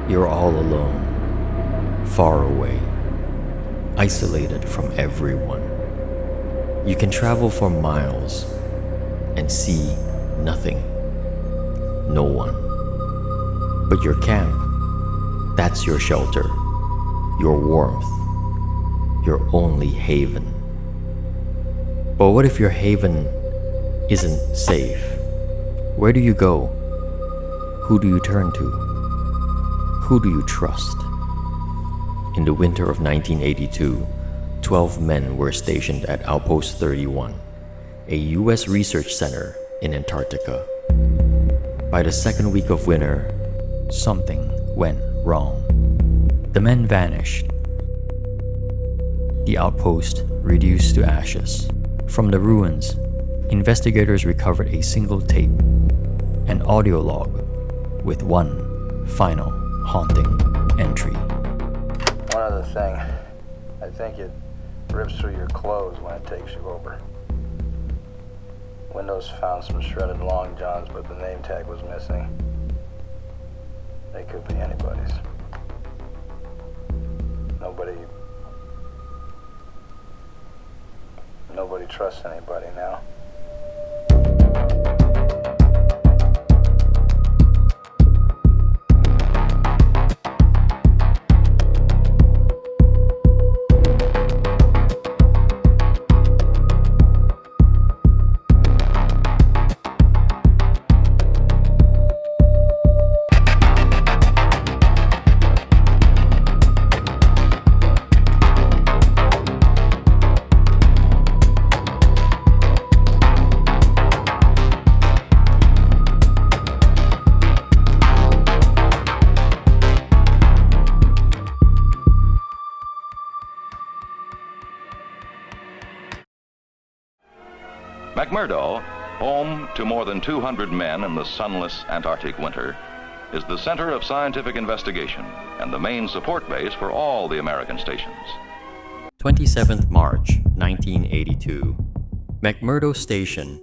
You're all alone, far away, isolated from everyone. You can travel for miles and see nothing, no one. But your camp, that's your shelter, your warmth, your only haven. But what if your haven isn't safe? Where do you go? Who do you turn to? Who do you trust? In the winter of 1982, 12 men were stationed at Outpost 31, a US research center in Antarctica. By the second week of winter, something went wrong. The men vanished. The outpost reduced to ashes. From the ruins, investigators recovered a single tape, an audio log with one final haunting entry. One other thing, I think it rips through your clothes when it takes you over. Windows found some shredded long johns, but the name tag was missing. They could be anybody's. Nobody trusts anybody now. McMurdo, home to more than 200 men in the sunless Antarctic winter, is the center of scientific investigation and the main support base for all the American stations. 27th March, 1982. McMurdo Station,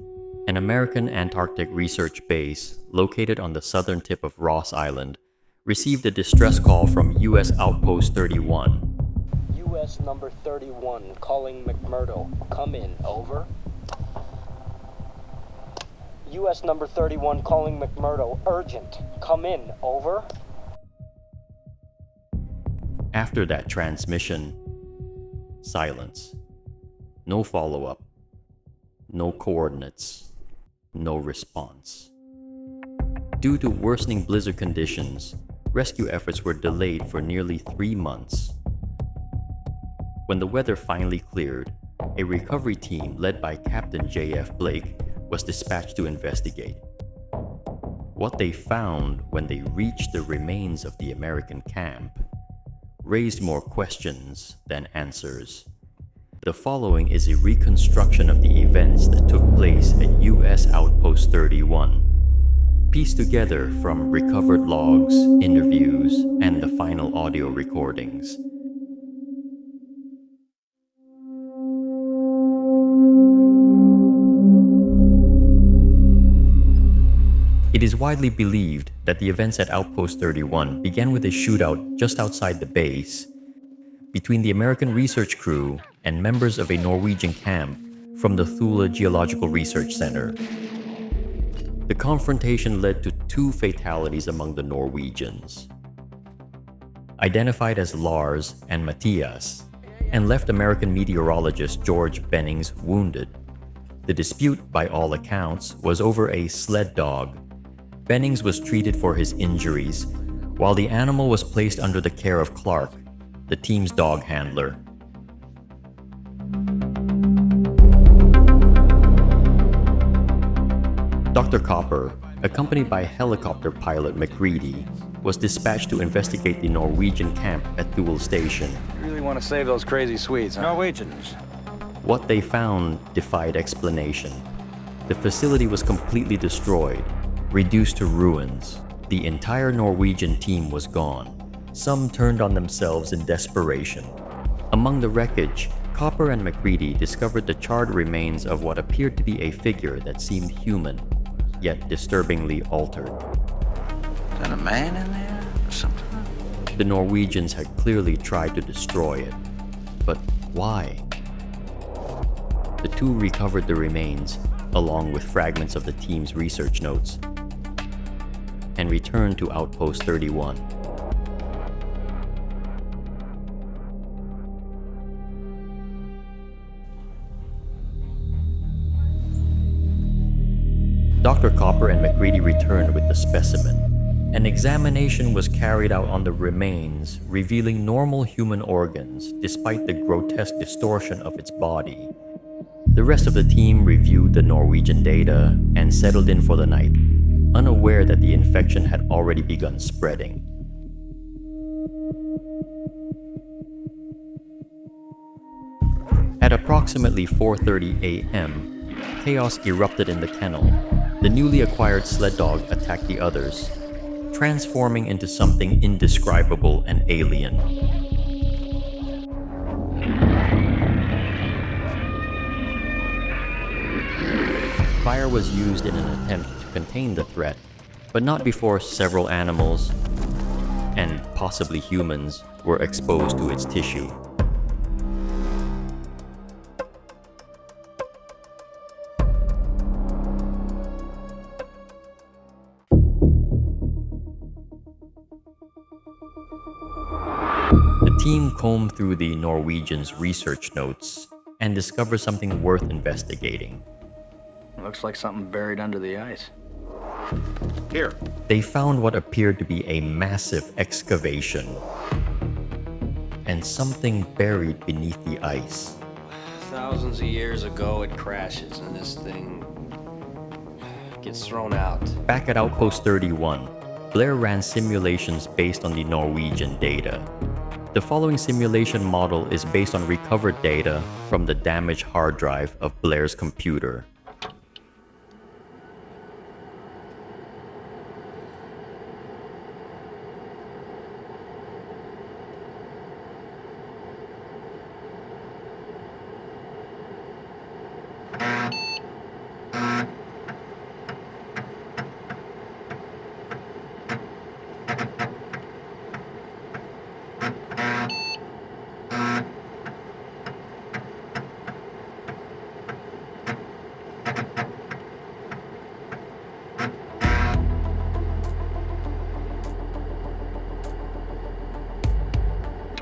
an American Antarctic research base located on the southern tip of Ross Island, received a distress call from US Outpost 31. US number 31 calling McMurdo. Come in, over. US number 31 calling McMurdo. Urgent. Come in, over. After that transmission, silence. No follow-up. No coordinates. No response. Due to worsening blizzard conditions, rescue efforts were delayed for nearly 3 months. When the weather finally cleared, a recovery team led by Captain J.F. Blake was dispatched to investigate. What they found when they reached the remains of the American camp raised more questions than answers. The following is a reconstruction of the events that took place at US Outpost 31, pieced together from recovered logs, interviews, and the final audio recordings. It is widely believed that the events at Outpost 31 began with a shootout just outside the base between the American research crew and members of a Norwegian camp from the Thule Geological Research Center. The confrontation led to 2 fatalities among the Norwegians, identified as Lars and Matthias, and left American meteorologist George Bennings wounded. The dispute, by all accounts, was over a sled dog. Bennings was treated for his injuries, while the animal was placed under the care of Clark, the team's dog handler. Dr. Copper, accompanied by helicopter pilot McCready, was dispatched to investigate the Norwegian camp at Thule Station. You really want to save those crazy Swedes, huh? Norwegians. What they found defied explanation. The facility was completely destroyed, reduced to ruins. The entire Norwegian team was gone. Some turned on themselves in desperation. Among the wreckage, Copper and McCready discovered the charred remains of what appeared to be a figure that seemed human, yet disturbingly altered. Is that a man in there or something? the Norwegians had clearly tried to destroy it. But why? The two recovered the remains, along with fragments of the team's research notes, and returned to Outpost 31. Dr. Copper and McCready returned with the specimen. An examination was carried out on the remains, revealing normal human organs despite the grotesque distortion of its body. The rest of the team reviewed the Norwegian data and settled in for the night, unaware that the infection had already begun spreading. At approximately 4:30 a.m., chaos erupted in the kennel. The newly acquired sled dog attacked the others, transforming into something indescribable and alien. Fire was used in an attempt to contain the threat, but not before several animals, and possibly humans, were exposed to its tissue. The team combed through the Norwegians' research notes and discovered something worth investigating. Looks like something buried under the ice. Here. They found what appeared to be a massive excavation and something buried beneath the ice. Thousands of years ago it crashes and this thing gets thrown out. Back at Outpost 31, Blair ran simulations based on the Norwegian data. The following simulation model is based on recovered data from the damaged hard drive of Blair's computer.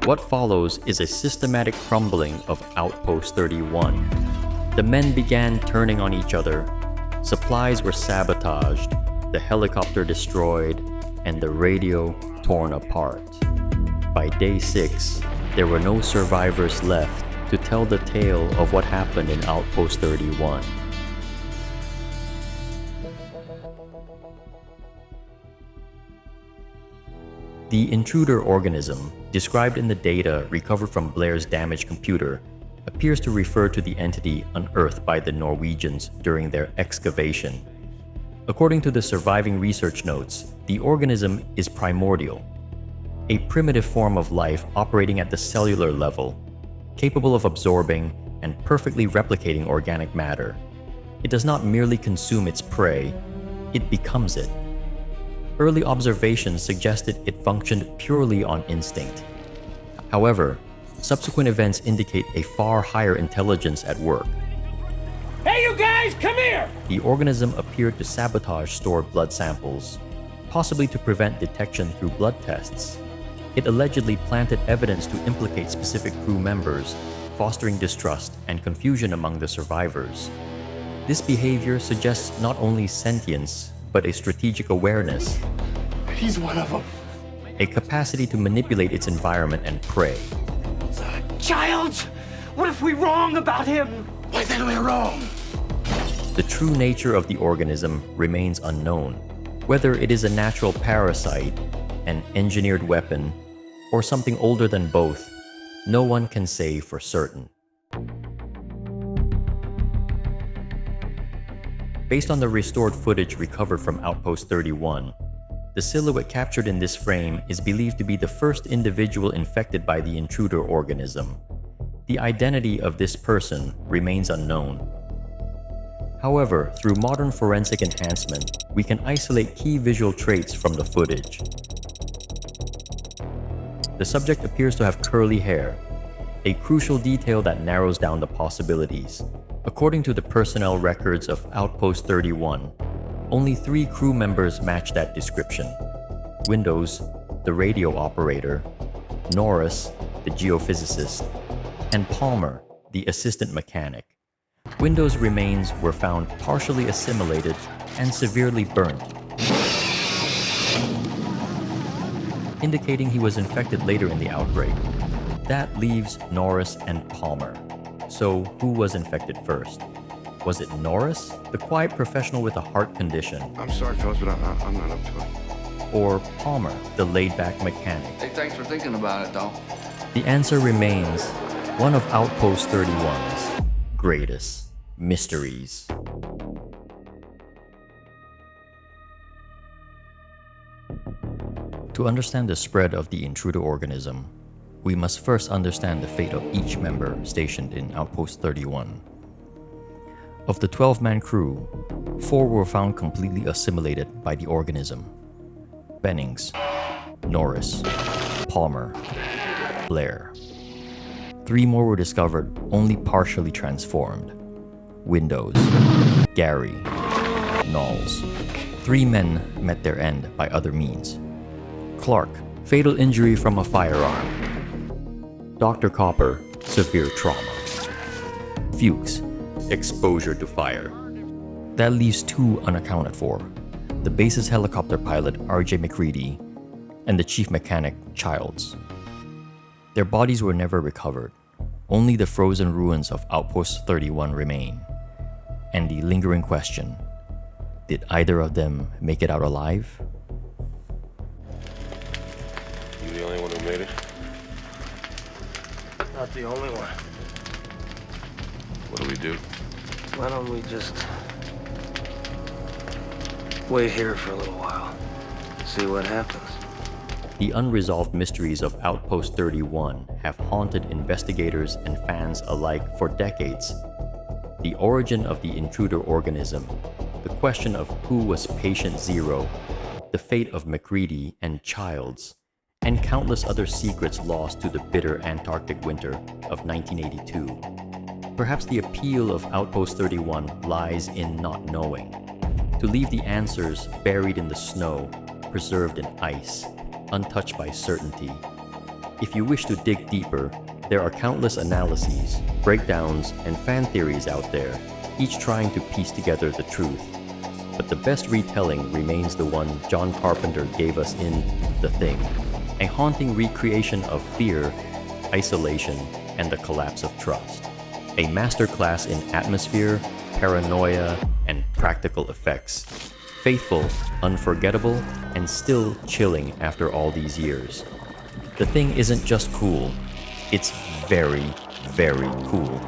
What follows is a systematic crumbling of Outpost 31. The men began turning on each other. Supplies were sabotaged, the helicopter destroyed, and the radio torn apart. By day 6, there were no survivors left to tell the tale of what happened in Outpost 31. The intruder organism, described in the data recovered from Blair's damaged computer, appears to refer to the entity unearthed by the Norwegians during their excavation. According to the surviving research notes, the organism is primordial, a primitive form of life operating at the cellular level, capable of absorbing and perfectly replicating organic matter. It does not merely consume its prey, it becomes it. Early observations suggested it functioned purely on instinct. However, subsequent events indicate a far higher intelligence at work. Hey, you guys, come here! The organism appeared to sabotage stored blood samples, possibly to prevent detection through blood tests. It allegedly planted evidence to implicate specific crew members, fostering distrust and confusion among the survivors. This behavior suggests not only sentience, but a strategic awareness. He's one of them. A capacity to manipulate its environment and prey. Child! What if we're wrong about him? Why then we're wrong? The true nature of the organism remains unknown. Whether it is a natural parasite, an engineered weapon, or something older than both, no one can say for certain. Based on the restored footage recovered from Outpost 31, the silhouette captured in this frame is believed to be the first individual infected by the intruder organism. The identity of this person remains unknown. However, through modern forensic enhancement, we can isolate key visual traits from the footage. The subject appears to have curly hair, a crucial detail that narrows down the possibilities. According to the personnel records of Outpost 31, only 3 crew members match that description. Windows, the radio operator, Norris, the geophysicist, and Palmer, the assistant mechanic. Windows' remains were found partially assimilated and severely burnt, indicating he was infected later in the outbreak. That leaves Norris and Palmer. So who was infected first? Was it Norris, the quiet professional with a heart condition? I'm sorry, fellas, but I'm not up to it. Or Palmer, the laid-back mechanic? Hey, thanks for thinking about it, though. The answer remains one of Outpost 31's greatest mysteries. To understand the spread of the intruder organism, we must first understand the fate of each member stationed in Outpost 31. Of the 12-man crew, 4 were found completely assimilated by the organism: Bennings, Norris, Palmer, Blair. 3 more were discovered only partially transformed: Windows, Gary, Knowles. 3 men met their end by other means: Clark, fatal injury from a firearm; Dr. Copper, severe trauma; Fuchs, exposure to fire. That leaves 2 unaccounted for: the base's helicopter pilot R.J. McCready and the chief mechanic Childs. Their bodies were never recovered. Only the frozen ruins of Outpost 31 remain. And the lingering question: did either of them make it out alive? You the only one who made it? Not the only one. What do we do? Why don't we just wait here for a little while, see what happens? The unresolved mysteries of Outpost 31 have haunted investigators and fans alike for decades. The origin of the intruder organism, the question of who was Patient Zero, the fate of McCready and Childs, and countless other secrets lost to the bitter Antarctic winter of 1982. Perhaps the appeal of Outpost 31 lies in not knowing, to leave the answers buried in the snow, preserved in ice, untouched by certainty. If you wish to dig deeper, there are countless analyses, breakdowns, and fan theories out there, each trying to piece together the truth. But the best retelling remains the one John Carpenter gave us in The Thing, a haunting recreation of fear, isolation, and the collapse of trust. A masterclass in atmosphere, paranoia, and practical effects. Faithful, unforgettable, and still chilling after all these years. The Thing isn't just cool, it's very, very cool.